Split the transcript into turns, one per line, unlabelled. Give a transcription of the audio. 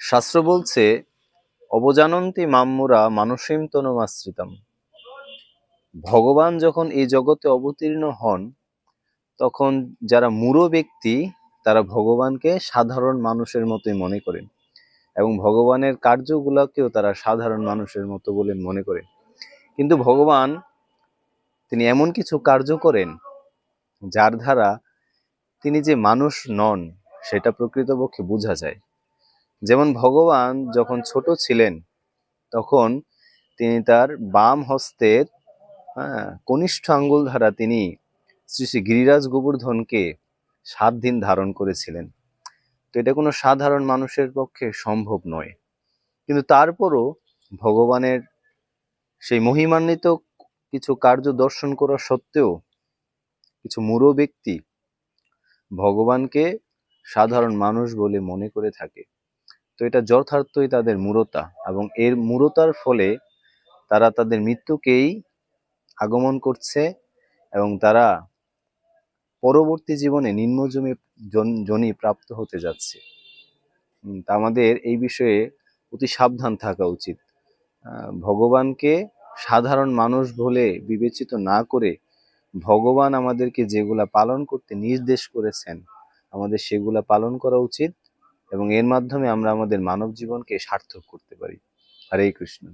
শাস্ত্র বলছে, অবজানন্তি মাম্মুরা মানুষীম তনুমাশ্রিতাম। ভগবান যখন এই জগতে অবতীর্ণ হন, তখন যারা মূঢ় ব্যক্তি তারা ভগবানকে সাধারণ মানুষের মতোই মনে করেন, এবং ভগবানের কার্যগুলোকেও তারা সাধারণ মানুষের মতো বলে মনে করে। কিন্তু ভগবান তিনি এমন কিছু কার্য করেন যার দ্বারা তিনি যে মানুষ নন সেটা প্রকৃতপক্ষে বোঝা যায়। যেমন ভগবান যখন ছোট ছিলেন তখন তিনি তার বাম হস্তের কনিষ্ঠ আঙ্গুল দ্বারা তিনি শ্রী শ্রী গিরিরাজ গোবর্ধনকে 7 দিন ধারণ করেছিলেন। তো এটা কোনো সাধারণ মানুষের পক্ষে সম্ভব নয়। কিন্তু তারপরও ভগবানের সেই মহিমান্বিত কিছু কার্য দর্শন করা সত্ত্বেও কিছু মূঢ় ব্যক্তি ভগবানকে সাধারণ মানুষ বলে মনে করে থাকে। তো এটা যথার্থই তাদের মূঢ়তা, এবং এর মূঢ়তার ফলে তারা তাদের মৃত্যুকেই আগমন করছে, এবং তারা পরবর্তী জীবনে নিম্নজনী জনি প্রাপ্ত হতে যাচ্ছে। তা আমাদের এই বিষয়ে অতি সাবধান থাকা উচিত। ভগবানকে সাধারণ মানুষ বলে বিবেচিত না করে ভগবান আমাদেরকে যেগুলা পালন করতে নির্দেশ করেছেন আমাদের সেগুলা পালন করা উচিত, এবং এর মাধ্যমে আমরা আমাদের মানব জীবনকে সার্থক করতে পারি। হরে কৃষ্ণ।